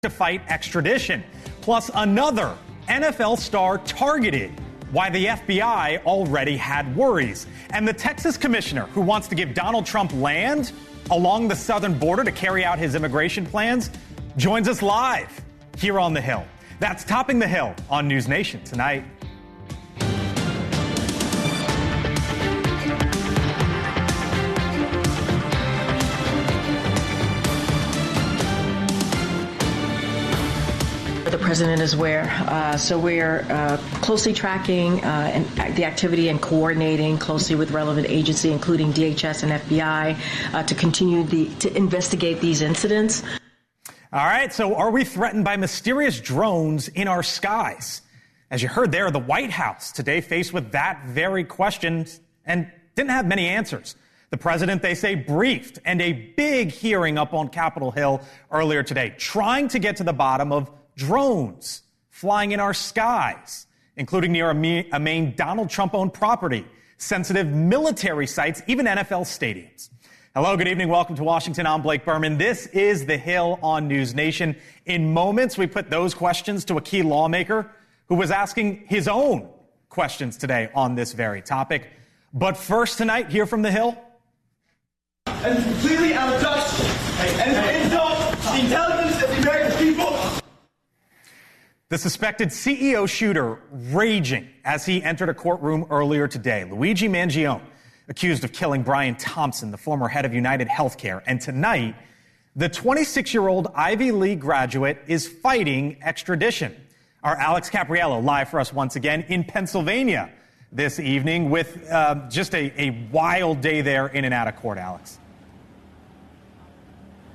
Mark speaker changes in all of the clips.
Speaker 1: to fight extradition, plus another NFL star targeted. Why the FBI already had worries. And the Texas commissioner who wants to give Donald Trump land along the southern border to carry out his immigration plans joins us live here on The Hill. That's Topping the Hill on NewsNation tonight.
Speaker 2: The president is aware, so we're closely tracking the activity and coordinating closely with relevant agency, including DHS and FBI, to continue to investigate these incidents.
Speaker 1: All right, so are we threatened by mysterious drones in our skies? As you heard there, the White House today faced with that very question and didn't have many answers. The president, they say, briefed and a big hearing up on Capitol Hill earlier today, trying to get to the bottom of drones flying in our skies, including near a main Donald Trump-owned property, sensitive military sites, even NFL stadiums. Hello, good evening. Welcome to Washington. I'm Blake Berman. This is The Hill on NewsNation. In moments, we put those questions to a key lawmaker who was asking his own questions today on this very topic. But first tonight, here from The Hill.
Speaker 3: And it's completely out of touch. And insult the intelligence of the American people.
Speaker 1: The suspected CEO shooter raging as he entered a courtroom earlier today. Luigi Mangione, accused of killing Brian Thompson, the former head of United Healthcare. And tonight, the 26-year-old Ivy League graduate is fighting extradition. Our Alex Capriello live for us once again in Pennsylvania this evening with just a wild day there in and out of court, Alex.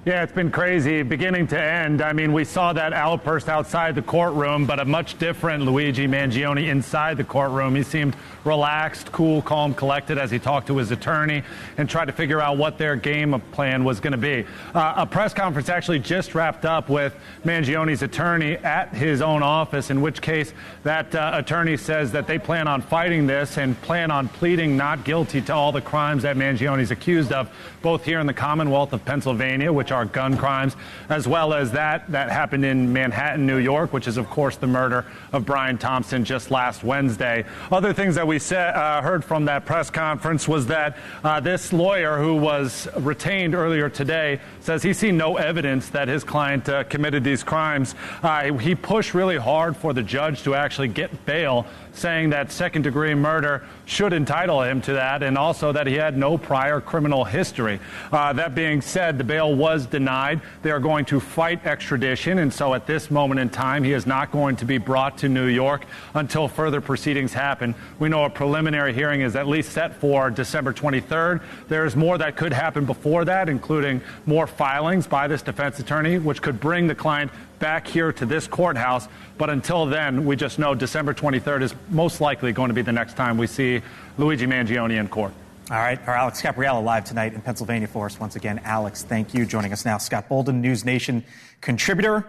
Speaker 4: Yeah, it's been crazy beginning to end. I mean, we saw that outburst outside the courtroom, but a much different Luigi Mangione inside the courtroom. He seemed relaxed, cool, calm, collected as he talked to his attorney and tried to figure out what their game plan was going to be. A press conference actually just wrapped up with Mangione's attorney at his own office, in which case that attorney says that they plan on fighting this and plan on pleading not guilty to all the crimes that Mangione's accused of, both here in the Commonwealth of Pennsylvania, which are gun crimes, as well as that happened in Manhattan, New York, which is, of course, the murder of Brian Thompson just last Wednesday. Other things that we heard from that press conference was that this lawyer who was retained earlier today says he's seen no evidence that his client committed these crimes. He pushed really hard for the judge to actually get bail, saying that second-degree murder should entitle him to that, and also that he had no prior criminal history. That being said, the bail was denied. They are going to fight extradition, and so at this moment in time, he is not going to be brought to New York until further proceedings happen. We know a preliminary hearing is at least set for December 23rd. There is more that could happen before that, including more filings by this defense attorney, which could bring the client back here to this courthouse. But until then, we just know December 23rd is most likely going to be the next time we see Luigi Mangione in court.
Speaker 1: All right, our Alex Capriello live tonight in Pennsylvania for us once again. Alex, thank you. Joining us now, Scott Bolden, NewsNation contributor,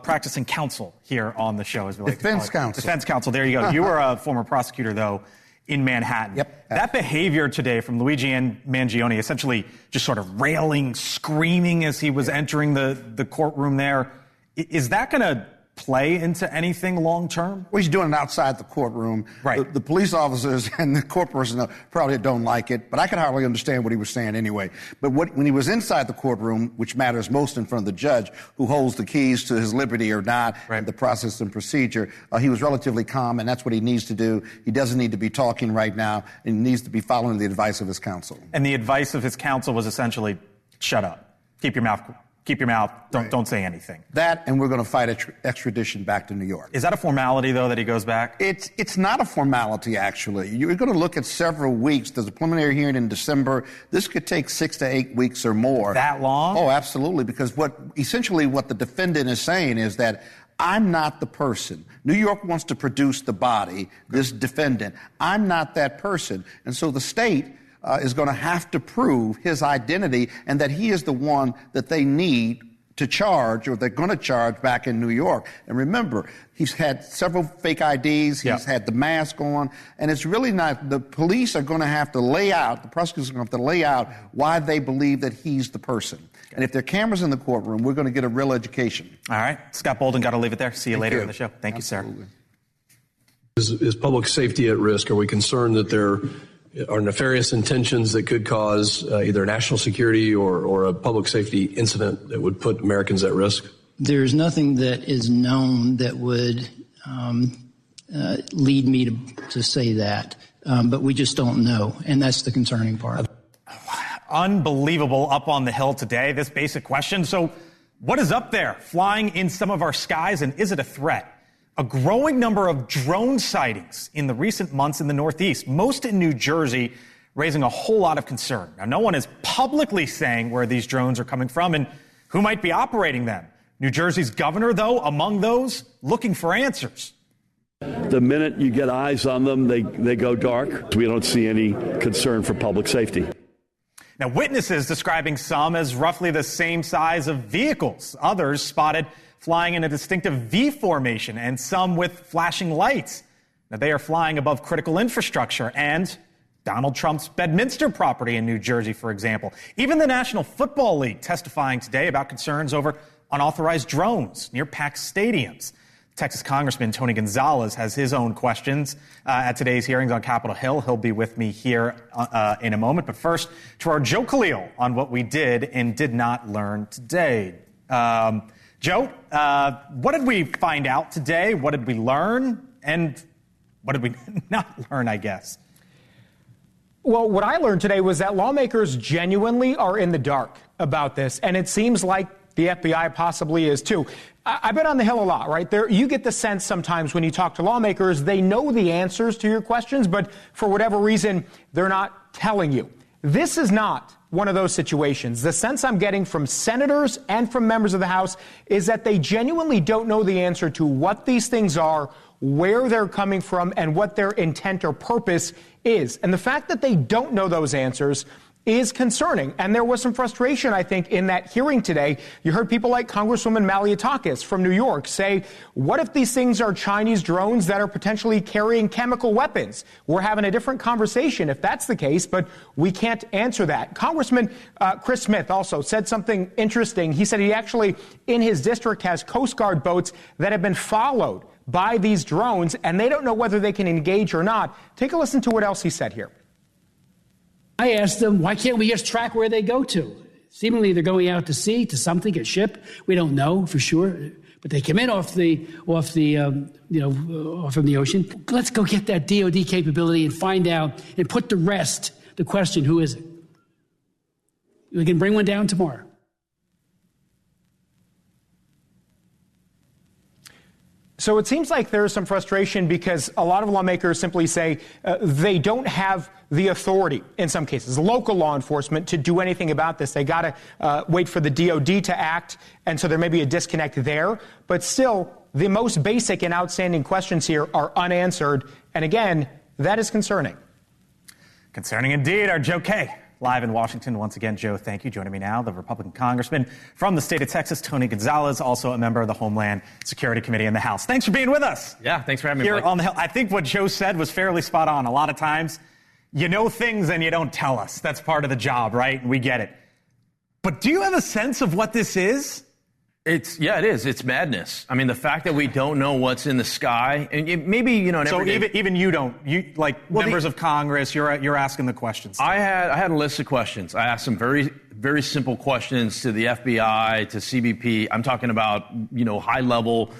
Speaker 1: practicing counsel here on the show. As we like
Speaker 5: Defense
Speaker 1: to call it.
Speaker 5: counsel.
Speaker 1: Defense counsel, there you go. You were a former prosecutor, though, in Manhattan.
Speaker 5: Yep.
Speaker 1: That behavior today from Luigi Mangione, essentially just sort of railing, screaming as he was entering the courtroom there, is that going to play into anything long term?
Speaker 5: Well, he's doing it outside the courtroom.
Speaker 1: Right.
Speaker 5: The police officers and the court personnel probably don't like it, but I could hardly understand what he was saying anyway. But when he was inside the courtroom, which matters most in front of the judge, who holds the keys to his liberty or not,
Speaker 1: right,
Speaker 5: and the process and procedure, he was relatively calm, and that's what he needs to do. He doesn't need to be talking right now, and he needs to be following the advice of his counsel.
Speaker 1: And the advice of his counsel was essentially, shut up, keep your mouth don't say anything.
Speaker 5: That, and we're going to fight extradition back to New York.
Speaker 1: Is that a formality, though, that he goes back?
Speaker 5: It's not a formality, actually. You're going to look at several weeks. There's a preliminary hearing in December. This could take 6 to 8 weeks or more.
Speaker 1: That long?
Speaker 5: Oh, absolutely, because what the defendant is saying is that I'm not the person. New York wants to produce the body, this defendant. I'm not that person. And so the state is going to have to prove his identity and that he is the one that they need to charge, or they're going to charge back in New York. And remember, he's had several fake IDs. He's had the mask on. And it's really not, the police are going to have to lay out, the prosecutors are going to have to lay out why they believe that he's the person. And if there are cameras in the courtroom, we're going to get a real education.
Speaker 1: All right. Scott Bolden, got to leave it there. See you later in the show. Thank
Speaker 5: Absolutely.
Speaker 1: you, sir.
Speaker 6: Is public safety at risk? Are we concerned that there are nefarious intentions that could cause either national security or a public safety incident that would put Americans at risk?
Speaker 7: There's nothing that is known that would lead me to say that, but we just don't know, and that's the concerning part.
Speaker 1: Unbelievable up on the Hill today, this basic question. So what is up there flying in some of our skies, and is it a threat? A growing number of drone sightings in the recent months in the Northeast, most in New Jersey, raising a whole lot of concern. Now, no one is publicly saying where these drones are coming from and who might be operating them. New Jersey's governor, though, among those, looking for answers.
Speaker 8: The minute you get eyes on them, they go dark. We don't see any concern for public safety.
Speaker 1: Now, witnesses describing some as roughly the same size of vehicles. Others spotted flying in a distinctive V formation and some with flashing lights. Now, they are flying above critical infrastructure and Donald Trump's Bedminster property in New Jersey, for example. Even the National Football League testifying today about concerns over unauthorized drones near packed stadiums. Texas Congressman Tony Gonzalez has his own questions at today's hearings on Capitol Hill. He'll be with me here in a moment. But first, to our Joe Khalil on what we did and did not learn today. Joe, what did we find out today? What did we learn? And what did we not learn, I guess?
Speaker 9: Well, what I learned today was that lawmakers genuinely are in the dark about this, and it seems like the FBI possibly is too. I've been on the Hill a lot, right? You get the sense sometimes when you talk to lawmakers, they know the answers to your questions, but for whatever reason, they're not telling you. This is not one of those situations. The sense I'm getting from senators and from members of the House is that they genuinely don't know the answer to what these things are, where they're coming from, and what their intent or purpose is. And the fact that they don't know those answers is concerning. And there was some frustration, I think, in that hearing today. You heard people like Congresswoman Malliotakis from New York say, what if these things are Chinese drones that are potentially carrying chemical weapons? We're having a different conversation if that's the case, but we can't answer that. Congressman Chris Smith also said something interesting. He said he actually, in his district, has Coast Guard boats that have been followed by these drones, and they don't know whether they can engage or not. Take a listen to what else he said here.
Speaker 10: I asked them, why can't we just track where they go to? Seemingly they're going out to sea, to something, a ship. We don't know for sure, but they come in off from the ocean. Let's go get that DOD capability and find out and put to rest the question, who is it? We can bring one down tomorrow.
Speaker 9: So it seems like there's some frustration because a lot of lawmakers simply say they don't have the authority, in some cases, local law enforcement, to do anything about this. They got to wait for the DOD to act, and so there may be a disconnect there. But still, the most basic and outstanding questions here are unanswered. And again, that is concerning.
Speaker 1: Concerning indeed. Our Joe Kay, live in Washington. Once again, Joe, thank you. Joining me now, the Republican congressman from the state of Texas, Tony Gonzalez, also a member of the Homeland Security Committee in the House. Thanks for being with us.
Speaker 11: Yeah, thanks for having me.
Speaker 1: Here on the Hill. I think what Joe said was fairly spot on. A lot of times, you know things and you don't tell us. That's part of the job, right? We get it. But do you have a sense of what this is?
Speaker 11: It is. It's madness. I mean, the fact that we don't know what's in the sky, and maybe,
Speaker 1: So even you don't. You members of Congress, you're asking the questions.
Speaker 11: I had a list of questions. I asked some very, very simple questions to the FBI, to CBP. I'm talking about, high level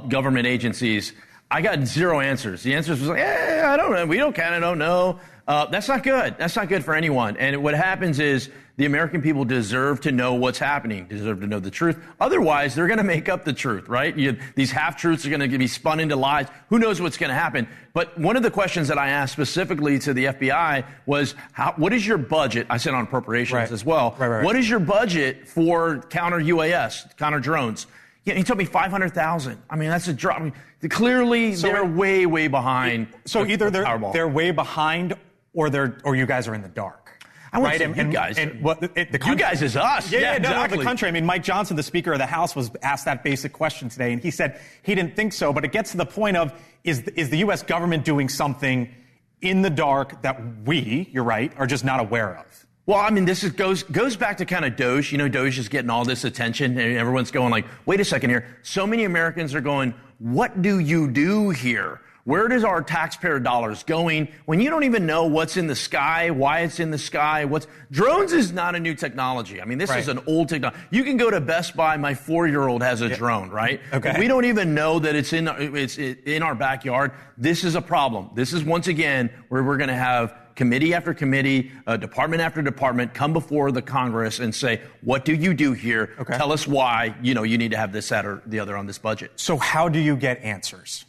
Speaker 11: government agencies. I got zero answers. The answers was like, I don't know. We don't kind of don't know. That's not good. That's not good for anyone. And what happens is the American people deserve to know what's happening, deserve to know the truth. Otherwise, they're going to make up the truth, right? These half-truths are going to be spun into lies. Who knows what's going to happen? But one of the questions that I asked specifically to the FBI was, what is your budget? I said on appropriations as well. Right. What is your budget for counter UAS, counter drones? Yeah, he told me 500,000. I mean, that's a drop. I mean, clearly, they're way, way behind.
Speaker 1: So either they're way behind, or you guys are in the dark.
Speaker 11: I wouldn't say you guys. You guys is us.
Speaker 1: Yeah,
Speaker 11: exactly.
Speaker 1: The country. I mean, Mike Johnson, the Speaker of the House, was asked that basic question today, and he said he didn't think so. But it gets to the point of, is the U.S. government doing something in the dark that we, you're right, are just not aware of?
Speaker 11: Well, I mean, this goes back to kind of Doge. You know, Doge is getting all this attention, and everyone's going like, wait a second here. So many Americans are going, what do you do here? Where does our taxpayer dollars going when you don't even know what's in the sky, why it's in the sky? Drones is not a new technology. I mean, this is an old technology. You can go to Best Buy. My 4-year-old has a drone, right? Okay. We don't even know that it's in our backyard. This is a problem. This is once again where we're going to have committee after committee, department after department come before the Congress and say, what do you do here? Okay. Tell us why, you need to have this, that, or the other on this budget.
Speaker 1: So how do you get answers?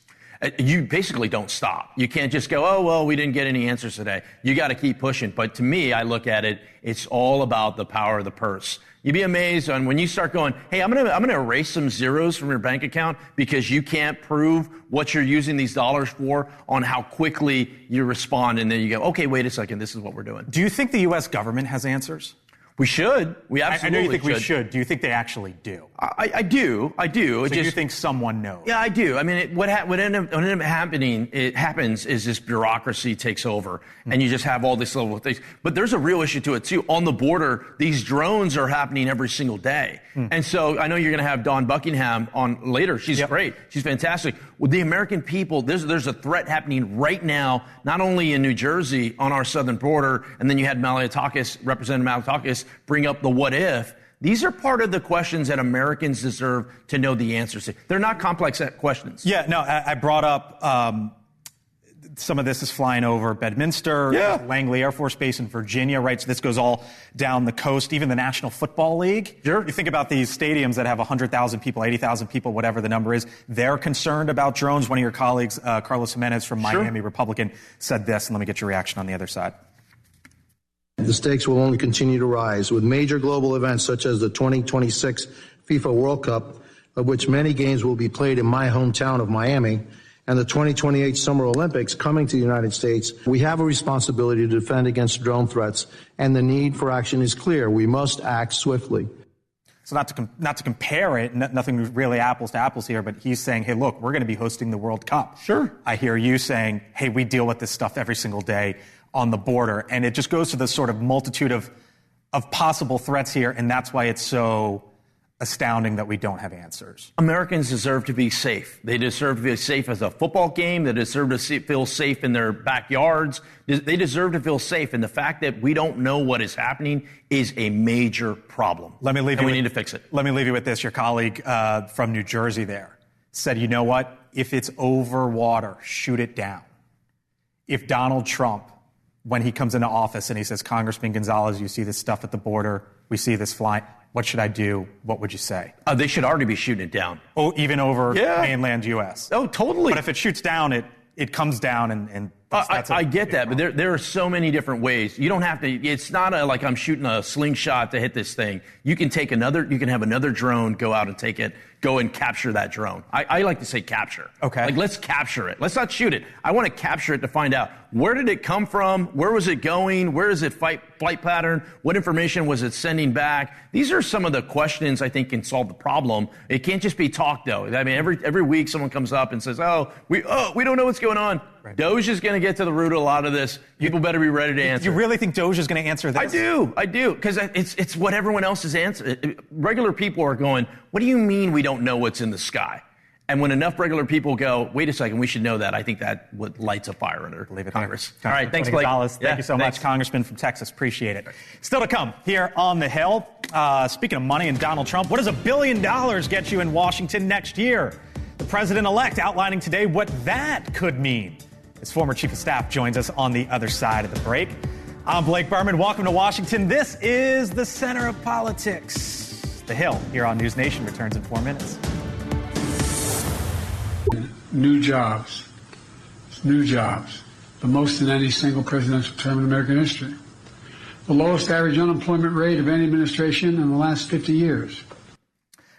Speaker 11: You basically don't stop. You can't just go, oh, well, we didn't get any answers today. You got to keep pushing. But to me, I look at it, it's all about the power of the purse. You'd be amazed on when you start going, hey, I'm going to erase some zeros from your bank account because you can't prove what you're using these dollars for, on how quickly you respond. And then you go, okay, wait a second, this is what we're doing.
Speaker 1: Do you think the U.S. government has answers?
Speaker 11: We should. We absolutely
Speaker 1: I know you think
Speaker 11: should.
Speaker 1: We should. Do you think they actually do?
Speaker 11: I do.
Speaker 1: So you think someone knows?
Speaker 11: Yeah, I do. I mean, what ends up happening, is this bureaucracy takes over, and you just have all these little things. But there's a real issue to it, too. On the border, these drones are happening every single day. And so I know you're going to have Dawn Buckingham on later. She's great. She's fantastic. With the American people, there's a threat happening right now, not only in New Jersey on our southern border, and then you had Representative Malliotakis bring up the what if. These are part of the questions that Americans deserve to know the answers to. They're not complex questions.
Speaker 1: Yeah, no, I brought up some of this is flying over Bedminster, Langley Air Force Base in Virginia, right? So this goes all down the coast, even the National Football League. Sure. You think about these stadiums that have 100,000 people, 80,000 people, whatever the number is. They're concerned about drones. One of your colleagues, Carlos Jimenez from Miami, Republican, said this, and let me get your reaction on the other side.
Speaker 12: The stakes will only continue to rise with major global events such as the 2026 FIFA World Cup, of which many games will be played in my hometown of Miami, and the 2028 Summer Olympics coming to the United States. We have a responsibility to defend against drone threats, and the need for action is clear. We must act swiftly.
Speaker 1: So not to compare it, nothing really apples to apples here, but he's saying, hey, look, we're going to be hosting the World Cup. Sure. I hear you saying, hey, we deal with this stuff every single day on the border. And it just goes to the sort of multitude of possible threats here, and that's why it's so astounding that we don't have answers.
Speaker 11: Americans deserve to be safe. They deserve to be safe as a football game. They deserve to feel safe in their backyards. They deserve to feel safe. And the fact that we don't know what is happening is a major problem.
Speaker 1: We
Speaker 11: need to fix it.
Speaker 1: Let me leave you with this. Your colleague from New Jersey there said, you know what? If it's over water, shoot it down. If Donald Trump, when he comes into office and he says, Congressman Gonzalez, you see this stuff at the border, we see this flying, what should I do? What would you say?
Speaker 11: They should already be shooting it down.
Speaker 1: Oh, even over mainland U.S.?
Speaker 11: Oh, totally.
Speaker 1: But if it shoots down, it comes down and
Speaker 11: I get that, but there are so many different ways. You don't have to, it's not like I'm shooting a slingshot to hit this thing. You can have another drone go out and go and capture that drone. I like to say capture. Okay. Like, let's capture it. Let's not shoot it. I want to capture it to find out, where did it come from? Where was it going? Where is it flight pattern? What information was it sending back? These are some of the questions I think can solve the problem. It can't just be talk, though. I mean, every week someone comes up and says, we don't know what's going on. Right. Doge is going to get to the root of a lot of this. People better be ready to answer.
Speaker 1: You really think Doge is going to answer this?
Speaker 11: I do, because it's what everyone else is answering. Regular people are going, what do you mean we don't know what's in the sky? And when enough regular people go, wait a second, we should know that, I think that would lights a fire under Congress. All right, thanks, Blake.
Speaker 1: Thank you so much, Congressman from Texas. Appreciate it. Still to come here on the Hill. Speaking of money and Donald Trump, what does $1 billion get you in Washington next year? The president-elect outlining today what that could mean. His former chief of staff joins us on the other side of the break. I'm Blake Berman. Welcome to Washington. This is the center of politics. The Hill here on NewsNation returns in 4 minutes.
Speaker 13: New jobs. New jobs. The most in any single presidential term in American history. The lowest average unemployment rate of any administration in the last 50 years.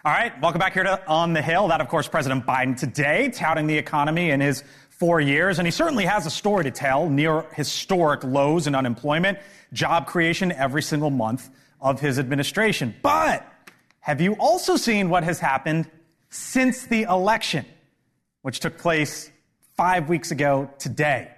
Speaker 1: All right, welcome back here on the Hill. That, of course, President Biden today touting the economy in his 4 years, and he certainly has a story to tell. Near historic lows in unemployment, job creation every single month of his administration. But have you also seen what has happened since the election, which took place 5 weeks ago today?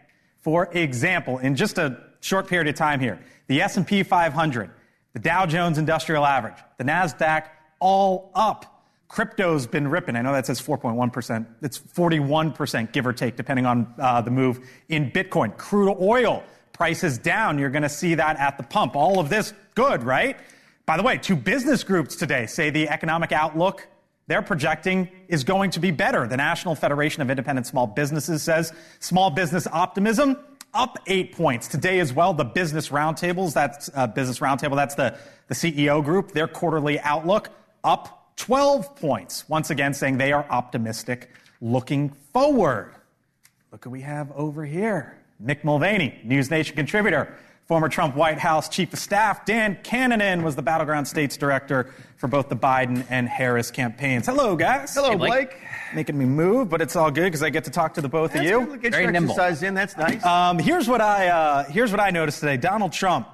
Speaker 1: For example, in just a short period of time here. The S&P 500, the Dow Jones Industrial Average, the NASDAQ, all up. Crypto's been ripping. I know that says 4.1%. It's 41%, give or take, depending on the move in Bitcoin. Crude oil prices down. You're going to see that at the pump. All of this good, right? By the way, 2 business groups today say the economic outlook they're projecting is going to be better. The National Federation of Independent Small Businesses says small business optimism up 8 points. Today as well, the Business Roundtables, that's the CEO group, their quarterly outlook up 12 points. Once again, saying they are optimistic looking forward. Look who we have over here. Mick Mulvaney, NewsNation contributor, former Trump White House Chief of Staff. Dan Cannon was the Battleground States Director for both the Biden and Harris campaigns. Hello, guys.
Speaker 14: Hello, hey, Blake.
Speaker 1: Making me move, but it's all good because I get to talk to the both of you.
Speaker 14: Good. Get your exercise in. That's nice.
Speaker 1: Here's what I noticed today. Donald Trump.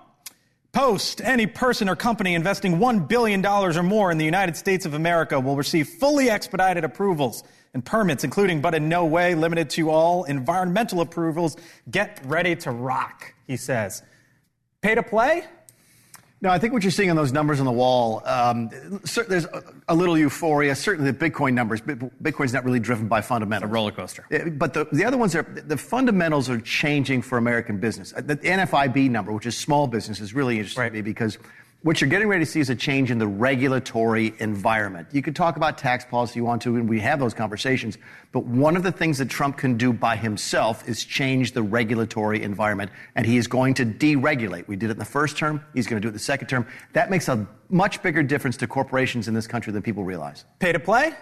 Speaker 1: Post, any person or company investing $1 billion or more in the United States of America will receive fully expedited approvals and permits, including but in no way limited to all environmental approvals. Get ready to rock, he says. Pay to play?
Speaker 14: No, I think what you're seeing on those numbers on the wall, there's a little euphoria. Certainly the Bitcoin numbers. Bitcoin's not really driven by fundamentals.
Speaker 15: A roller coaster.
Speaker 14: But the other ones the fundamentals are changing for American business. The NFIB number, which is small business, is really interesting to me because what you're getting ready to see is a change in the regulatory environment. You could talk about tax policy you want to, and we have those conversations. But one of the things that Trump can do by himself is change the regulatory environment, and he is going to deregulate. We did it in the first term. He's going to do it in the second term. That makes a much bigger difference to corporations in this country than people realize.
Speaker 1: Pay to play?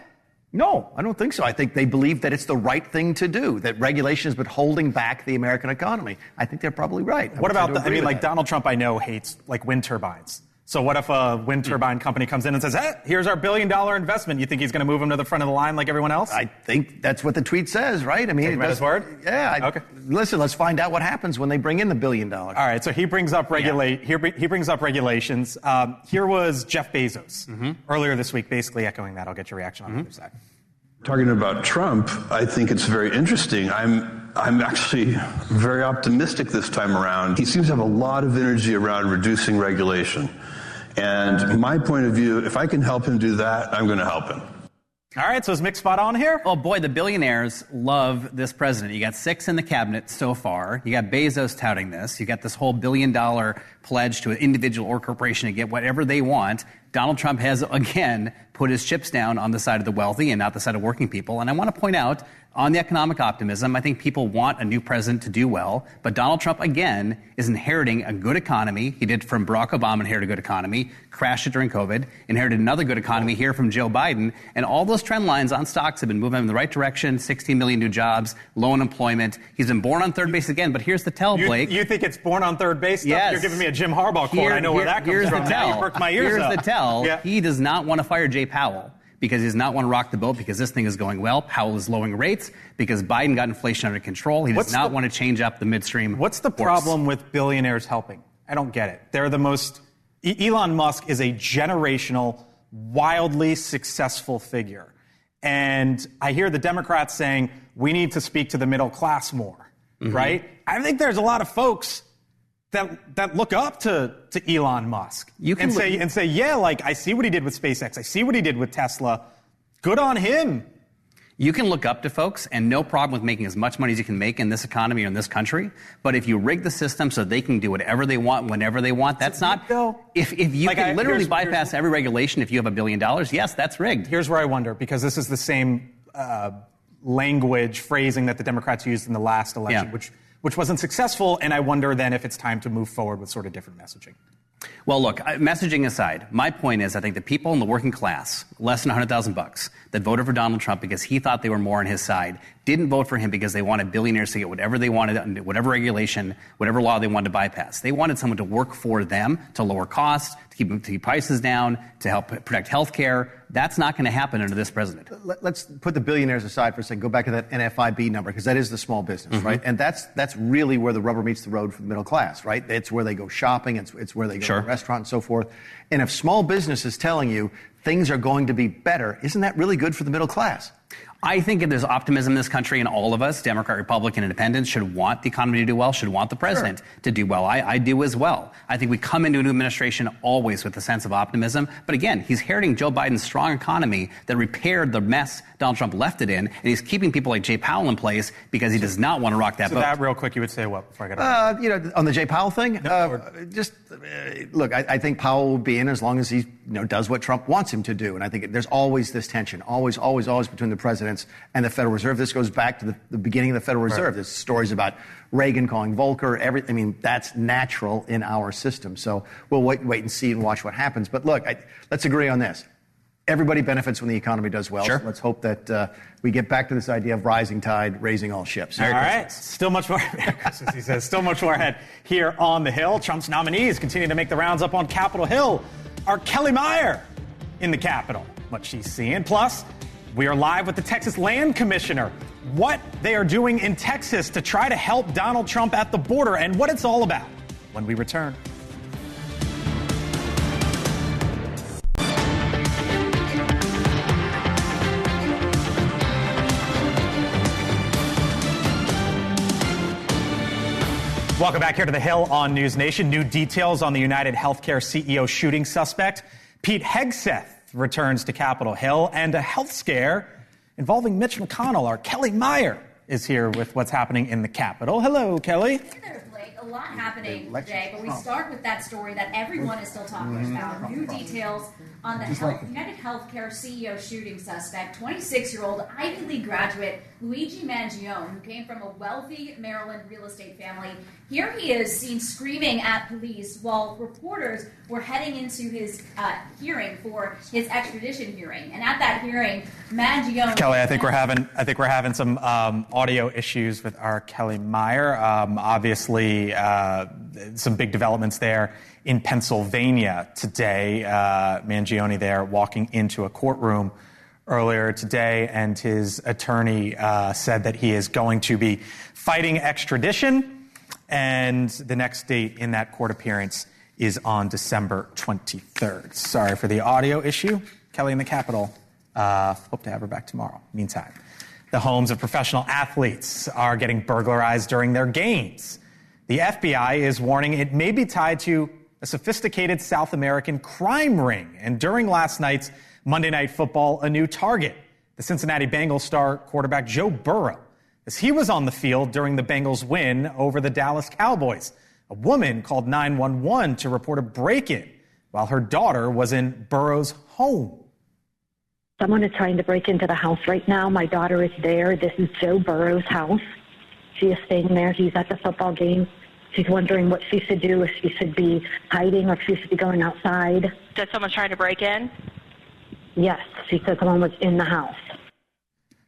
Speaker 14: No, I don't think so. I think they believe that it's the right thing to do, that regulation has been holding back the American economy. I think they're probably right.
Speaker 1: What about Donald Trump, I know, hates wind turbines. So what if a wind turbine company comes in and says, hey, here's our $1 billion investment? You think he's going to move him to the front of the line like everyone else?
Speaker 14: I think that's what the tweet says, right? I mean,
Speaker 1: take him at his word?
Speaker 14: Yeah.
Speaker 1: Okay.
Speaker 14: Listen, let's find out what happens when they bring in the $1 billion.
Speaker 1: All right. So he brings up he brings up regulations. Here was Jeff Bezos earlier this week, basically echoing that. I'll get your reaction on the other side.
Speaker 16: Talking about Trump, I think it's very interesting. I'm actually very optimistic this time around. He seems to have a lot of energy around reducing regulation. And my point of view, if I can help him do that, I'm going to help him.
Speaker 1: All right, so is Mick spot on here?
Speaker 15: Oh, boy, the billionaires love this president. You got 6 in the cabinet so far. You got Bezos touting this. You got this whole $1 billion pledge to an individual or corporation to get whatever they want. Donald Trump has, again, put his chips down on the side of the wealthy and not the side of working people. And I want to point out, on the economic optimism, I think people want a new president to do well. But Donald Trump, again, is inheriting a good economy. He did from Barack Obama, inherited a good economy, crashed it during COVID, inherited another good economy here from Joe Biden. And all those trend lines on stocks have been moving in the right direction, 16 million new jobs, low unemployment. He's been born on third base again. But here's the tell, Blake.
Speaker 1: You think it's born on third base stuff?
Speaker 15: Yes.
Speaker 1: You're giving me a Jim Harbaugh quote. I know where that comes from. Now you perked my ears up.
Speaker 15: Here's the tell. Yeah. He does not want to fire Jay Powell, because he does not want to rock the boat because this thing is going well. Powell is lowering rates because Biden got inflation under control. He does not want to change up the midstream.
Speaker 1: What's the problem with billionaires helping? I don't get it. They're the most... Elon Musk is a generational, wildly successful figure. And I hear the Democrats saying, we need to speak to the middle class more, right? I think there's a lot of folks that look up to Elon Musk and say, yeah, like, I see what he did with SpaceX. I see what he did with Tesla. Good on him.
Speaker 15: You can look up to folks and no problem with making as much money as you can make in this economy or in this country. But if you rig the system so they can do whatever they want, whenever they want, that's not... If you can literally bypass every regulation if you have $1 billion, yes, that's rigged.
Speaker 1: Here's where I wonder, because this is the same language, phrasing that the Democrats used in the last election, which wasn't successful, and I wonder then if it's time to move forward with sort of different messaging.
Speaker 15: Well, look, messaging aside, my point is I think the people in the working class, less than $100,000, that voted for Donald Trump because he thought they were more on his side, didn't vote for him because they wanted billionaires to get whatever they wanted, whatever regulation, whatever law they wanted to bypass. They wanted someone to work for them, to lower costs, to keep prices down, to help protect health care. That's not going to happen under this president.
Speaker 14: Let's put the billionaires aside for a second. Go back to that NFIB number, because that is the small business, right? And that's really where the rubber meets the road for the middle class, right? It's where they go shopping. It's where they go to a restaurant and so forth. And if small business is telling you things are going to be better, isn't that really good for the middle class?
Speaker 15: I think there's optimism in this country, and all of us, Democrat, Republican, Independents, should want the economy to do well, should want the president to do well. I do as well. I think we come into a new administration always with a sense of optimism. But again, he's inheriting Joe Biden's strong economy that repaired the mess Donald Trump left it in, and he's keeping people like Jay Powell in place because he does not want to rock that boat.
Speaker 1: So that real quick, you would say what before I get on?
Speaker 14: On the Jay Powell thing, look, I think Powell will be in as long as he does what Trump wants him to do. And I think there's always this tension, always between the presidents and the Federal Reserve. This goes back to the beginning of the Federal Reserve. There's stories about Reagan calling Volcker. That's natural in our system. So we'll wait and see and watch what happens. But look, let's agree on this. Everybody benefits when the economy does well. So let's hope that we get back to this idea of rising tide, raising all ships.
Speaker 1: All right. Still much more. Merry Christmas, he says. Still much more ahead here on the Hill. Trump's nominees continue to make the rounds up on Capitol Hill. Are Kelly Meyer in the Capitol? What she's seeing. Plus, we are live with the Texas Land Commissioner. What they are doing in Texas to try to help Donald Trump at the border and what it's all about when we return. Welcome back here to the Hill on NewsNation. New details on the United Healthcare CEO shooting suspect. Pete Hegseth returns to Capitol Hill, and a health scare involving Mitch McConnell. Our Kelly Meyer is here with what's happening in the Capitol. Hello, Kelly.
Speaker 17: Hey there, Blake. A lot happening today, but we start with that story that everyone is still talking about. New details on the United Healthcare CEO shooting suspect, 26-year-old Ivy League graduate Luigi Mangione, who came from a wealthy Maryland real estate family. Here he is seen screaming at police while reporters were heading into his hearing for his extradition hearing. And at that hearing, Mangione...
Speaker 1: Kelly, I think we're having some audio issues with our Kelly Meyer. Obviously, some big developments there in Pennsylvania today. Mangione there walking into a courtroom earlier today, and his attorney said that he is going to be fighting extradition, and the next date in that court appearance is on December 23rd. Sorry for the audio issue. Kelly in the Capitol. Hope to have her back tomorrow. Meantime, the homes of professional athletes are getting burglarized during their games. The FBI is warning it may be tied to a sophisticated South American crime ring. And during last night's Monday Night Football, a new target, the Cincinnati Bengals star quarterback Joe Burrow, as he was on the field during the Bengals' win over the Dallas Cowboys. A woman called 911 to report a break-in while her daughter was in Burrow's home.
Speaker 18: Someone is trying to break into the house right now. My daughter is there. This is Joe Burrow's house. She is staying there. He's at the football game. She's wondering what she should do, if she should be hiding or if she should be going outside.
Speaker 19: Did someone try to break in?
Speaker 18: Yes, she said someone was in the house.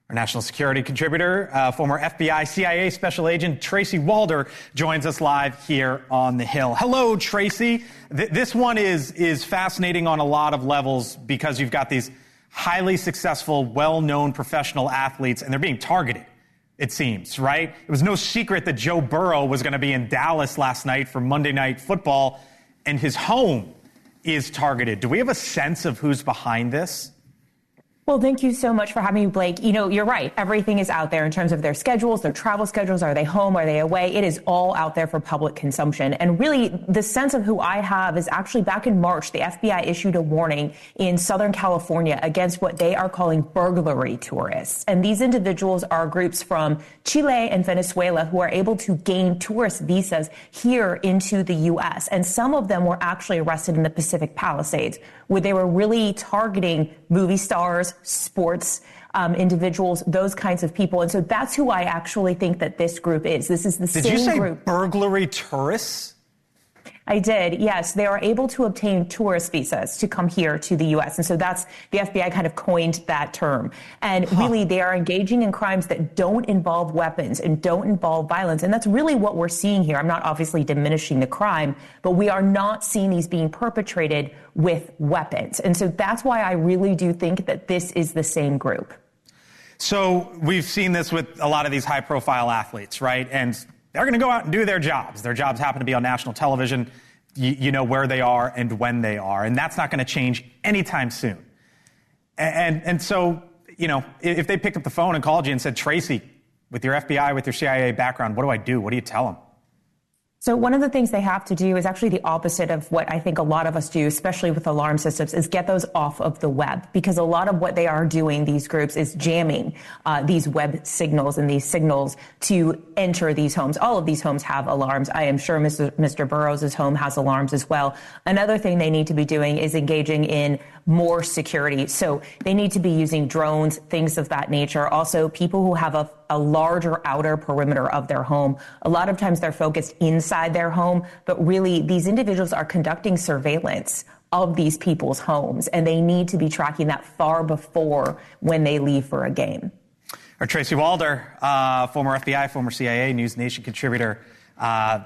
Speaker 1: Our national security contributor, former FBI CIA Special Agent Tracy Walder, joins us live here on the Hill. Hello, Tracy. This one is fascinating on a lot of levels because you've got these highly successful, well-known professional athletes, and they're being targeted, it seems, right? It was no secret that Joe Burrow was going to be in Dallas last night for Monday Night Football, and his home is targeted. Do we have a sense of who's behind this?
Speaker 20: Well, thank you so much for having me, Blake. You know, you're right. Everything is out there in terms of their schedules, their travel schedules. Are they home? Are they away? It is all out there for public consumption. And really, the sense of who I have is actually back in March, the FBI issued a warning in Southern California against what they are calling burglary tourists. And these individuals are groups from Chile and Venezuela who are able to gain tourist visas here into the U.S. And some of them were actually arrested in the Pacific Palisades, where they were really targeting movie stars, sports individuals, those kinds of people. And so that's who I actually think that this group is. This is the same group. Did you say
Speaker 1: burglary tourists?
Speaker 20: I did, yes. They are able to obtain tourist visas to come here to the U.S. And so that's, the FBI kind of coined that term. And really, they are engaging in crimes that don't involve weapons and don't involve violence. And that's really what we're seeing here. I'm not obviously diminishing the crime, but we are not seeing these being perpetrated with weapons. And so that's why I really do think that this is the same group.
Speaker 1: So we've seen this with a lot of these high-profile athletes, right? And they're going to go out and do their jobs. Their jobs happen to be on national television. You know where they are and when they are. And that's not going to change anytime soon. And so if they picked up the phone and called you and said, Tracy, with your FBI, with your CIA background, what do I do? What do you tell them?
Speaker 20: So one of the things they have to do is actually the opposite of what I think a lot of us do, especially with alarm systems, is get those off of the web. Because a lot of what they are doing, these groups, is jamming these web signals and these signals to enter these homes. All of these homes have alarms. I am sure Mr. Burrows' home has alarms as well. Another thing they need to be doing is engaging in more security. So they need to be using drones, things of that nature. Also, people who have a larger outer perimeter of their home. A lot of times they're focused inside their home, but really these individuals are conducting surveillance of these people's homes, and they need to be tracking that far before when they leave for a game.
Speaker 1: Or Tracy Walder, former FBI, former CIA, NewsNation contributor.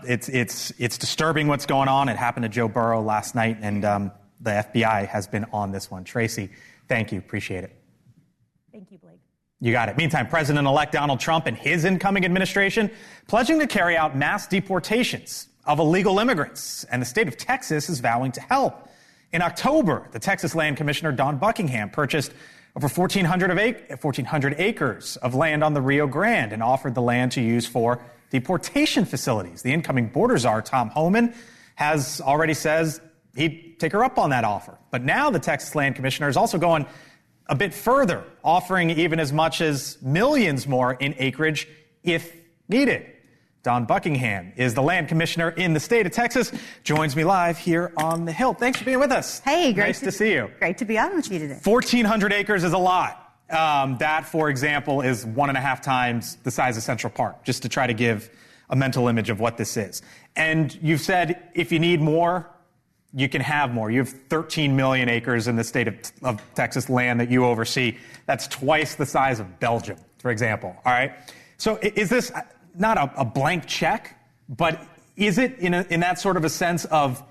Speaker 1: It's disturbing what's going on. It happened to Joe Burrow last night, and the FBI has been on this one. Tracy, thank you. Appreciate it.
Speaker 20: Thank you, Blake.
Speaker 1: You got it. Meantime, President-elect Donald Trump and his incoming administration pledging to carry out mass deportations of illegal immigrants, and the state of Texas is vowing to help. In October, the Texas Land Commissioner Don Buckingham purchased over 1,400 acres of land on the Rio Grande and offered the land to use for deportation facilities. The incoming border czar, Tom Homan, has already says he'd take her up on that offer. But now the Texas Land Commissioner is also going a bit further, offering even as much as millions more in acreage if needed. Don Buckingham is the land commissioner in the state of Texas, joins me live here on the Hill. Thanks for being with us.
Speaker 19: Hey,
Speaker 1: nice to see you.
Speaker 19: Great to be on with you today.
Speaker 1: 1,400 acres is a lot. That, for example, is 1.5 times the size of Central Park, just to try to give a mental image of what this is. And you've said if you need more, you can have more. You have 13 million acres in the state of Texas land that you oversee. That's twice the size of Belgium, for example. All right. So is this not a blank check, but is it in that sort of a sense of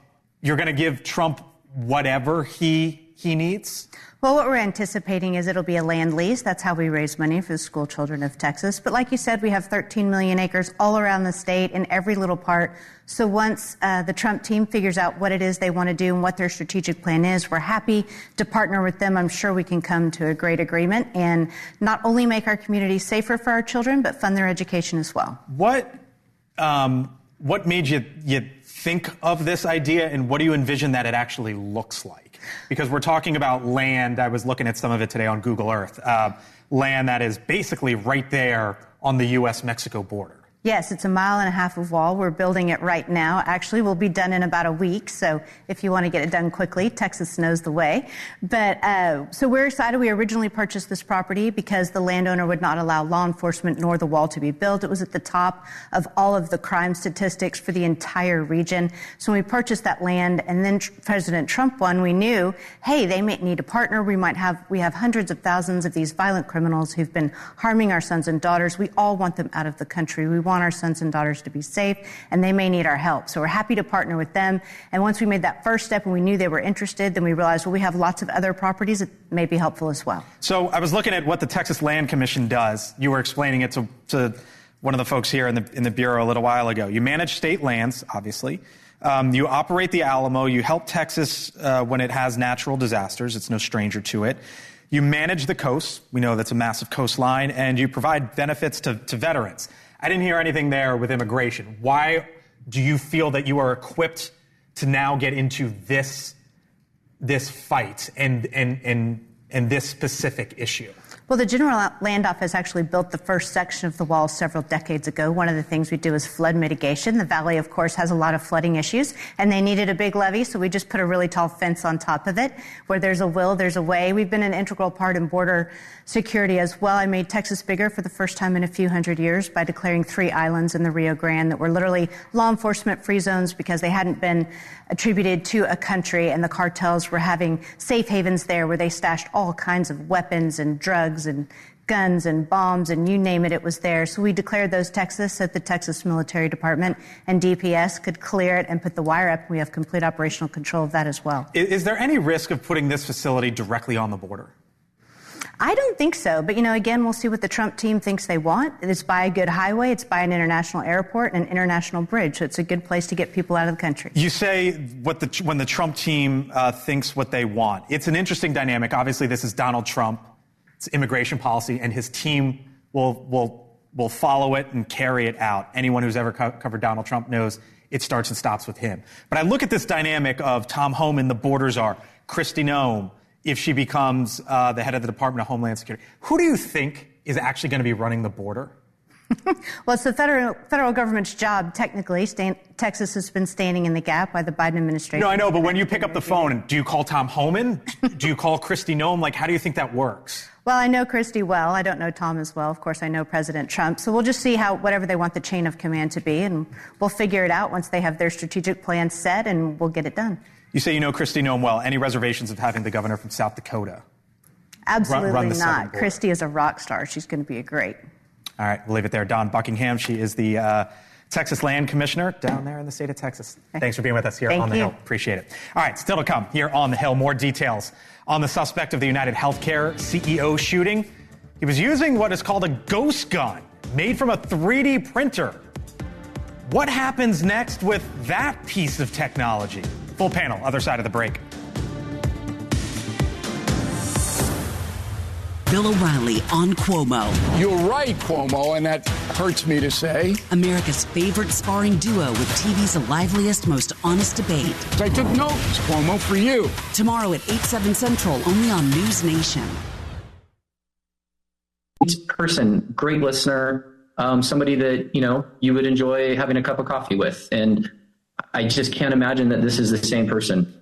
Speaker 1: you're going to give Trump whatever he needs?
Speaker 19: Well, what we're anticipating is it'll be a land lease. That's how we raise money for the school children of Texas. But like you said, we have 13 million acres all around the state in every little part. So once the Trump team figures out what it is they want to do and what their strategic plan is, we're happy to partner with them. I'm sure we can come to a great agreement and not only make our community safer for our children, but fund their education as well.
Speaker 1: What made you think of this idea, and what do you envision that it actually looks like? Because we're talking about land. I was looking at some of it today on Google Earth. Land that is basically right there on the U.S.-Mexico border.
Speaker 19: Yes, it's 1.5 miles of wall. We're building it right now. Actually, we'll be done in about a week. So if you want to get it done quickly, Texas knows the way. But so we're excited. We originally purchased this property because the landowner would not allow law enforcement nor the wall to be built. It was at the top of all of the crime statistics for the entire region. So when we purchased that land and then President Trump won, we knew, hey, they may need a partner. We have hundreds of thousands of these violent criminals who've been harming our sons and daughters. We all want them out of the country. We want our sons and daughters to be safe, and they may need our help. So we're happy to partner with them. And once we made that first step and we knew they were interested, then we realized, well, we have lots of other properties that may be helpful as well.
Speaker 1: So I was looking at what the Texas Land Commission does. You were explaining it to one of the folks here in the Bureau a little while ago. You manage state lands, obviously. You operate the Alamo. You help Texas when it has natural disasters. It's no stranger to it. You manage the coast. We know that's a massive coastline. And you provide benefits to veterans. I didn't hear anything there with immigration. Why do you feel that you are equipped to now get into this fight and this specific issue?
Speaker 19: Well, the General Land Office actually built the first section of the wall several decades ago. One of the things we do is flood mitigation. The valley, of course, has a lot of flooding issues, and they needed a big levee, so we just put a really tall fence on top of it. Where there's a will, there's a way. We've been an integral part in border security as well. I made Texas bigger for the first time in a few hundred years by declaring 3 islands in the Rio Grande that were literally law enforcement free zones because they hadn't been attributed to a country, and the cartels were having safe havens there where they stashed all kinds of weapons and drugs and guns and bombs and you name it, it was there. So we declared those Texas so that the Texas Military Department and DPS could clear it and put the wire up. We have complete operational control of that as well.
Speaker 1: Is there any risk of putting this facility directly on the border?
Speaker 19: I don't think so. But, again, we'll see what the Trump team thinks they want. It's by a good highway. It's by an international airport and an international bridge. So it's a good place to get people out of the country.
Speaker 1: You say when the Trump team thinks what they want. It's an interesting dynamic. Obviously, this is Donald Trump It's immigration policy, and his team will follow it and carry it out. Anyone who's ever covered Donald Trump knows it starts and stops with him. But I look at this dynamic of Tom Homan, the border czar, Kristi Noem, if she becomes the head of the Department of Homeland Security. Who do you think is actually going to be running the border?
Speaker 19: Well, it's the federal government's job, technically. Texas has been standing in the gap by the Biden administration.
Speaker 1: No, I know, but when you pick up the phone, do you call Tom Homan? Do you call Kristi Noem? Like, how do you think that works?
Speaker 19: Well, I know Kristi well. I don't know Tom as well. Of course, I know President Trump. So we'll just see whatever they want the chain of command to be, and we'll figure it out once they have their strategic plan set, and we'll get it done.
Speaker 1: You say you know Kristi Noem well. Any reservations of having the governor from South Dakota?
Speaker 19: Absolutely not. Kristi is a rock star. She's going to be great.
Speaker 1: All right, we'll leave it there. Dawn Buckingham, she is the Texas Land Commissioner down there in the state of Texas. Thanks for being with us here on the Hill. Appreciate it. All right, still to come here on the Hill. More details on the suspect of the United Healthcare CEO shooting. He was using what is called a ghost gun made from a 3D printer. What happens next with that piece of technology? Full panel, other side of the break.
Speaker 21: Bill O'Reilly on Cuomo.
Speaker 22: You're right, Cuomo, and that hurts me to say.
Speaker 21: America's favorite sparring duo with TV's liveliest, most honest debate.
Speaker 22: I took notes, Cuomo, for you.
Speaker 21: Tomorrow at 8/7 Central, only on NewsNation.
Speaker 23: Person, great listener, somebody that, you would enjoy having a cup of coffee with. And I just can't imagine that this is the same person.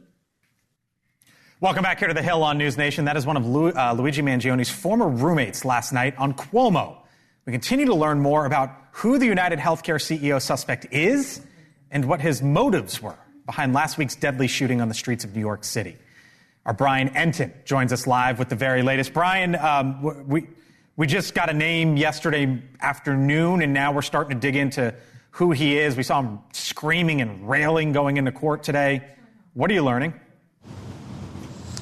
Speaker 1: Welcome back here to the Hill on NewsNation. That is one of Luigi Mangioni's former roommates last night on Cuomo. We continue to learn more about who the United Healthcare CEO suspect is and what his motives were behind last week's deadly shooting on the streets of New York City. Our Brian Entin joins us live with the very latest. Brian, we just got a name yesterday afternoon, and now we're starting to dig into who he is. We saw him screaming and railing going into court today. What are you learning?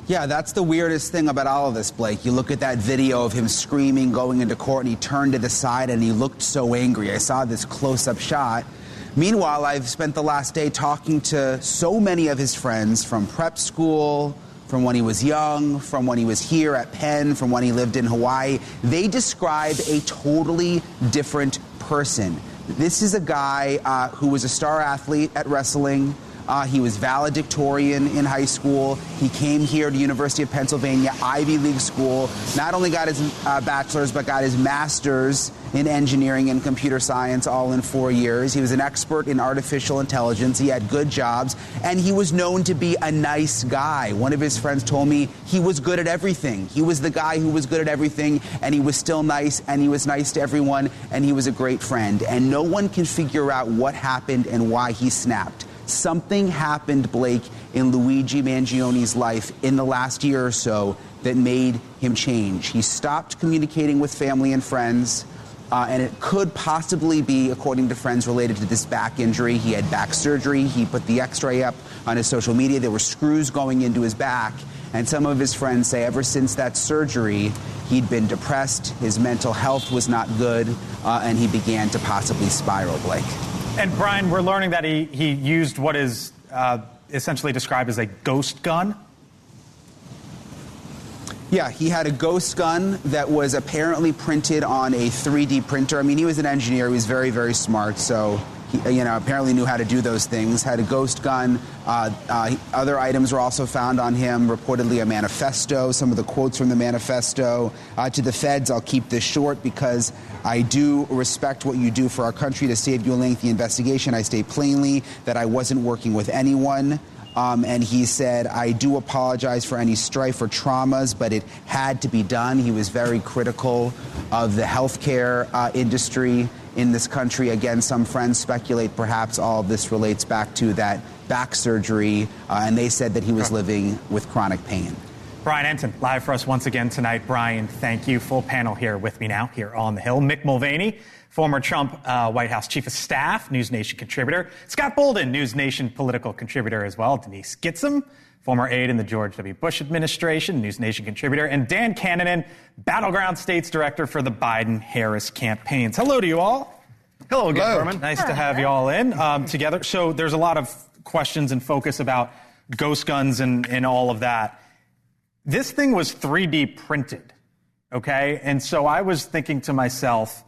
Speaker 24: Yeah, that's the weirdest thing about all of this, Blake. You look at that video of him screaming, going into court, and he turned to the side and he looked so angry. I saw this close-up shot. Meanwhile, I've spent the last day talking to so many of his friends from prep school, from when he was young, from when he was here at Penn, from when he lived in Hawaii. They describe a totally different person. This is a guy who was a star athlete at wrestling. He was valedictorian in high school. He came here to University of Pennsylvania, Ivy League school, not only got his bachelor's, but got his master's in engineering and computer science all in 4 years. He was an expert in artificial intelligence. He had good jobs, and he was known to be a nice guy. One of his friends told me he was good at everything. He was the guy who was good at everything, and he was still nice, and he was nice to everyone, and he was a great friend. And no one can figure out what happened and why he snapped. Something happened, Blake, in Luigi Mangioni's life in the last year or so that made him change. He stopped communicating with family and friends, and it could possibly be, according to friends, related to this back injury. He had back surgery. He put the x-ray up on his social media. There were screws going into his back, and some of his friends say ever since that surgery, he'd been depressed, his mental health was not good, and he began to possibly spiral, Blake.
Speaker 1: And Brian, we're learning that he used what is essentially described as a ghost gun.
Speaker 24: Yeah, he had a ghost gun that was apparently printed on a 3D printer. I mean, he was an engineer. He was very, very smart. So he, apparently knew how to do those things. Had a ghost gun. Other items were also found on him, reportedly a manifesto, some of the quotes from the manifesto. To the feds, I'll keep this short because I do respect what you do for our country to save you a lengthy investigation. I state plainly that I wasn't working with anyone. And he said, I do apologize for any strife or traumas, but it had to be done. He was very critical of the healthcare industry in this country. Again, some friends speculate perhaps all of this relates back to that back surgery, and they said that he was living with chronic pain.
Speaker 1: Brian Entin, live for us once again tonight. Brian, thank you. Full panel here with me now, here on the Hill. Mick Mulvaney, former Trump White House Chief of Staff, NewsNation contributor. Scott Bolden, NewsNation political contributor as well. Denise Gitsom, former aide in the George W. Bush administration, NewsNation contributor. And Dan Cannonen, Battleground States Director for the Biden-Harris campaigns. Hello to you all. Hello again, Herman. Nice to have you all in together. So there's a lot of questions and focus about ghost guns and all of that. This thing was 3D printed. okay? And so I was thinking to myself,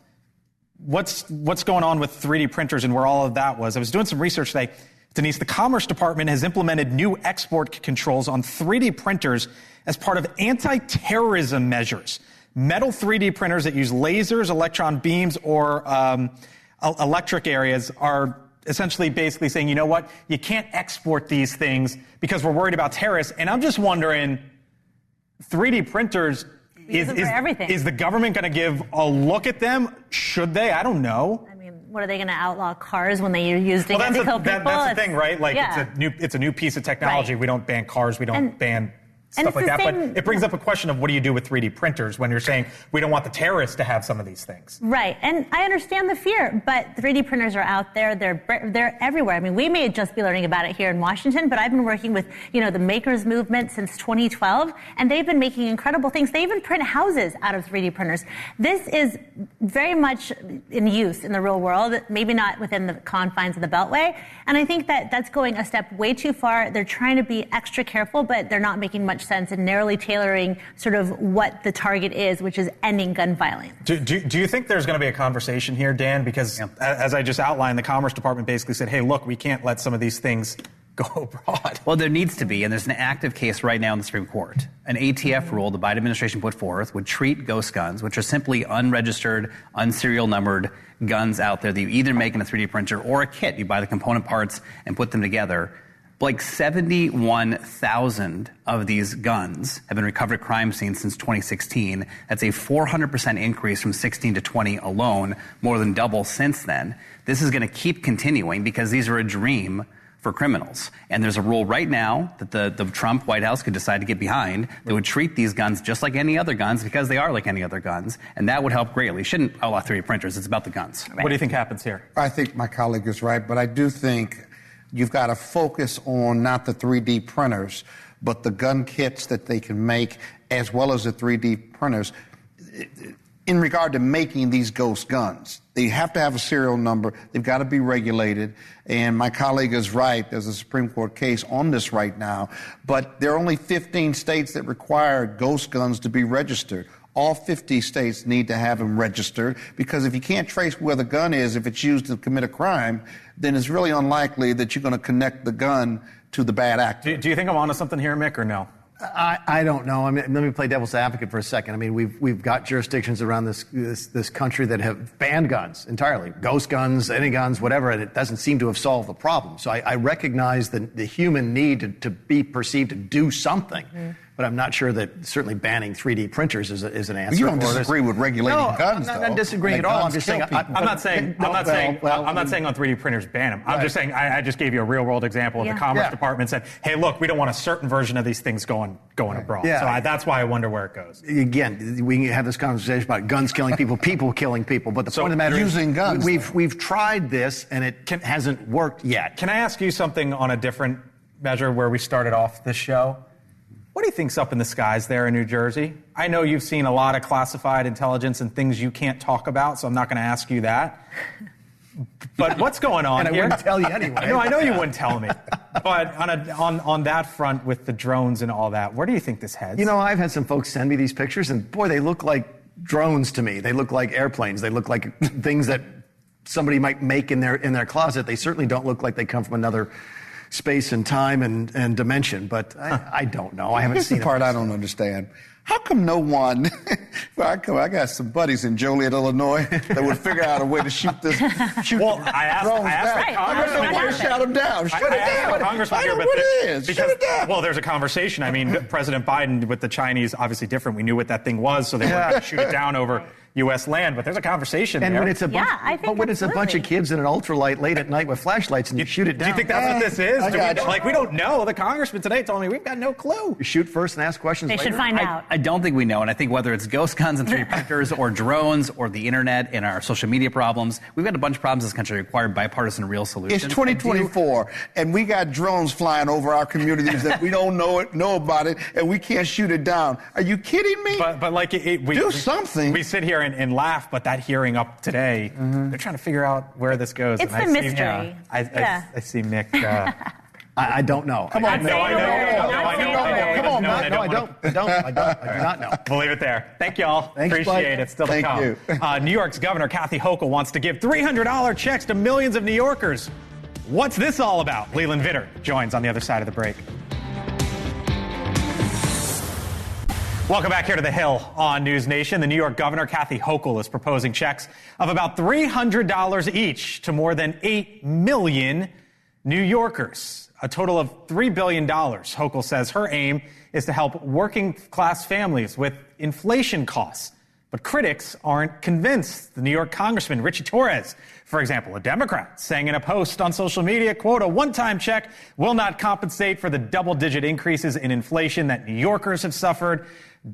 Speaker 1: what's going on with 3D printers and where all of that was? I was doing some research today. Denise, the Commerce Department has implemented new export controls on 3D printers as part of anti-terrorism measures. Metal 3D printers that use lasers, electron beams, or electric areas are essentially basically saying, you know what, you can't export these things because we're worried about terrorists. And I'm just wondering, 3D printers, is the government going to give a look at them? Should they? I don't know.
Speaker 2: I mean, what are they going to outlaw cars when they use the kill people?
Speaker 1: That's the thing, right? Like, it's a new piece of technology. Right. We don't ban cars. We don't ban stuff like that. But it brings up a question of what do you do with 3D printers when you're saying we don't want the terrorists to have some of these things.
Speaker 2: Right. And I understand the fear, but 3D printers are out there. They're everywhere. I mean, we may just be learning about it here in Washington, but I've been working with, the makers movement since 2012, and they've been making incredible things. They even print houses out of 3D printers. This is very much in use in the real world, maybe not within the confines of the Beltway. And I think that that's going a step way too far. They're trying to be extra careful, but they're not making much sense in narrowly tailoring sort of what the target is, which is ending gun violence.
Speaker 1: Do you think there's going to be a conversation here, Dan? Because as I just outlined, the Commerce Department basically said, hey, look, we can't let some of these things go abroad.
Speaker 15: Well, there needs to be, and there's an active case right now in the Supreme Court. An ATF rule the Biden administration put forth would treat ghost guns, which are simply unregistered, unserial numbered guns out there that you either make in a 3D printer or a kit. You buy the component parts and put them together. Like 71,000 of these guns have been recovered at crime scenes since 2016. That's a 400% increase from 16 to 20 alone, more than double since then. This is going to keep continuing because these are a dream for criminals. And there's a rule right now that the Trump White House could decide to get behind that would treat these guns just like any other guns because they are like any other guns. And that would help greatly. Shouldn't outlaw 3D printers. It's about the guns.
Speaker 1: Right. What do you think happens here?
Speaker 3: I think my colleague is right, but I do think you've got to focus on not the 3D printers, but the gun kits that they can make, as well as the 3D printers, in regard to making these ghost guns. They have to have a serial number. They've got to be regulated. And my colleague is right. There's a Supreme Court case on this right now. But there are only 15 states that require ghost guns to be registered. All 50 states need to have them registered, because if you can't trace where the gun is, if it's used to commit a crime, then it's really unlikely that you're going to connect the gun to the bad actor.
Speaker 1: Do you think I'm onto something here, Mick, or no?
Speaker 14: I don't know. I mean, let me play devil's advocate for a second. I mean, we've got jurisdictions around this country that have banned guns entirely, ghost guns, any guns, whatever, and it doesn't seem to have solved the problem. So I recognize the human need to be perceived to do something. Mm-hmm. But I'm not sure that certainly banning 3D printers is an answer.
Speaker 3: You don't disagree with regulating guns,
Speaker 14: though. I'm not disagreeing at all. I'm just saying.
Speaker 1: I'm not saying on 3D printers ban them. I'm just saying I just gave you a real world example of the Commerce Department said, hey, look, we don't want a certain version of these things going abroad. Yeah. So that's why I wonder where it goes.
Speaker 14: Again, we can have this conversation about guns killing people, people killing people. But the point of the matter is,
Speaker 3: guns,
Speaker 14: we've tried this and it hasn't worked yet.
Speaker 1: Can I ask you something on a different measure where we started off this show? What do you think's up in the skies there in New Jersey? I know you've seen a lot of classified intelligence and things you can't talk about, so I'm not going to ask you that. But what's going on
Speaker 14: and
Speaker 1: here?
Speaker 14: I wouldn't tell you anyway.
Speaker 1: No, I know you wouldn't tell me. But on that front with the drones and all that, where do you think this heads?
Speaker 14: You know, I've had some folks send me these pictures, and boy, they look like drones to me. They look like airplanes. They look like things that somebody might make in their closet. They certainly don't look like they come from another space and time and dimension, but I don't know. I haven't seen it.
Speaker 3: Here's the part I don't understand. How come no one, I got some buddies in Joliet, Illinois, that would figure out a way to shoot the drones down. Shut them down. Shut it down.
Speaker 1: Congressman
Speaker 3: I don't know what it is. Shut it down.
Speaker 1: Well, there's a conversation. I mean, President Biden with the Chinese, obviously different. We knew what that thing was, so they weren't going to shoot it down over U.S. land, but there's a conversation there.
Speaker 14: When it's a bunch of kids in an ultralight late at night with flashlights and you shoot it down.
Speaker 1: Do you think that's what this is? We don't know. The congressman today told me we've got no clue.
Speaker 14: You shoot first and ask questions later.
Speaker 2: They should find out.
Speaker 15: I don't think we know, and I think whether it's ghost guns and 3D printers or drones or the internet and our social media problems, we've got a bunch of problems in this country that require bipartisan real solutions.
Speaker 3: It's 2024, and we got drones flying over our communities that we don't know about it, and we can't shoot it down. Are you kidding me?
Speaker 1: But like
Speaker 3: do something.
Speaker 1: We sit here and laugh, but that hearing up today, they're trying to figure out where this goes.
Speaker 2: It's a mystery.
Speaker 1: I see Mick
Speaker 14: I don't know.
Speaker 1: Come on, no, I know.
Speaker 14: Come on, Matt. No, I don't. I do not know.
Speaker 1: We'll leave it there. Thank you all.
Speaker 14: Thanks,
Speaker 1: Appreciate it. Still to come.
Speaker 3: Thank you.
Speaker 1: New York's Governor Kathy Hochul wants to give $300 checks to millions of New Yorkers. What's this all about? Leland Vitter joins on the other side of the break. Welcome back here to the Hill on News Nation. The New York Governor Kathy Hochul is proposing checks of about $300 each to more than 8 million New Yorkers, a total of $3 billion. Hochul says her aim is to help working class families with inflation costs. But critics aren't convinced. The New York Congressman Richie Torres, for example, a Democrat, saying in a post on social media, quote, a one-time check will not compensate for the double-digit increases in inflation that New Yorkers have suffered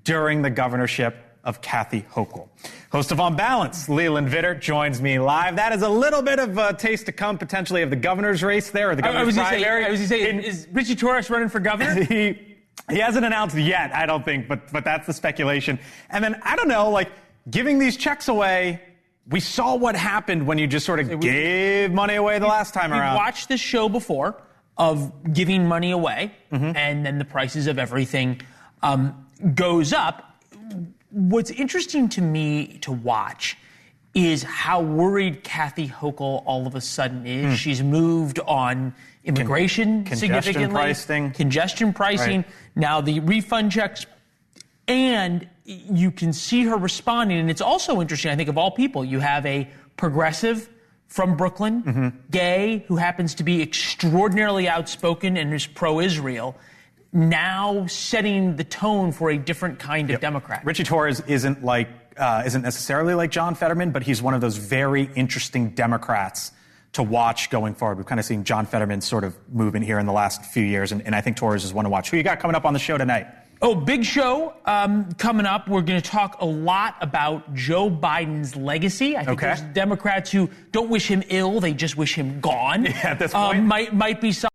Speaker 1: during the governorship of Kathy Hochul. Host of On Balance, Leland Vitter, joins me live. That is a little bit of a taste to come, potentially, of the governor's race there, or the governor's primary.
Speaker 4: I was going to say, is Richie Torres running for governor?
Speaker 1: He hasn't announced yet, I don't think, but that's the speculation. And then, I don't know, like, giving these checks away, we saw what happened when you just sort of gave money away the last time around.
Speaker 4: We watched this show before of giving money away, and then the prices of everything goes up. What's interesting to me to watch is how worried Kathy Hochul all of a sudden is. She's moved on immigration significantly. Congestion pricing. Right. Now the refund checks. And you can see her responding. And it's also interesting, I think, of all people, you have a progressive from Brooklyn, gay, who happens to be extraordinarily outspoken and is pro-Israel, now setting the tone for a different kind of Democrat.
Speaker 1: Richie Torres isn't necessarily like John Fetterman, but he's one of those very interesting Democrats to watch going forward. We've kind of seen John Fetterman sort of move in here in the last few years, and I think Torres is one to watch. Who you got coming up on the show tonight?
Speaker 4: Oh, big show coming up. We're going to talk a lot about Joe Biden's legacy. I think there's Democrats who don't wish him ill. They just wish him gone.
Speaker 1: Yeah, at this point.
Speaker 4: Might be some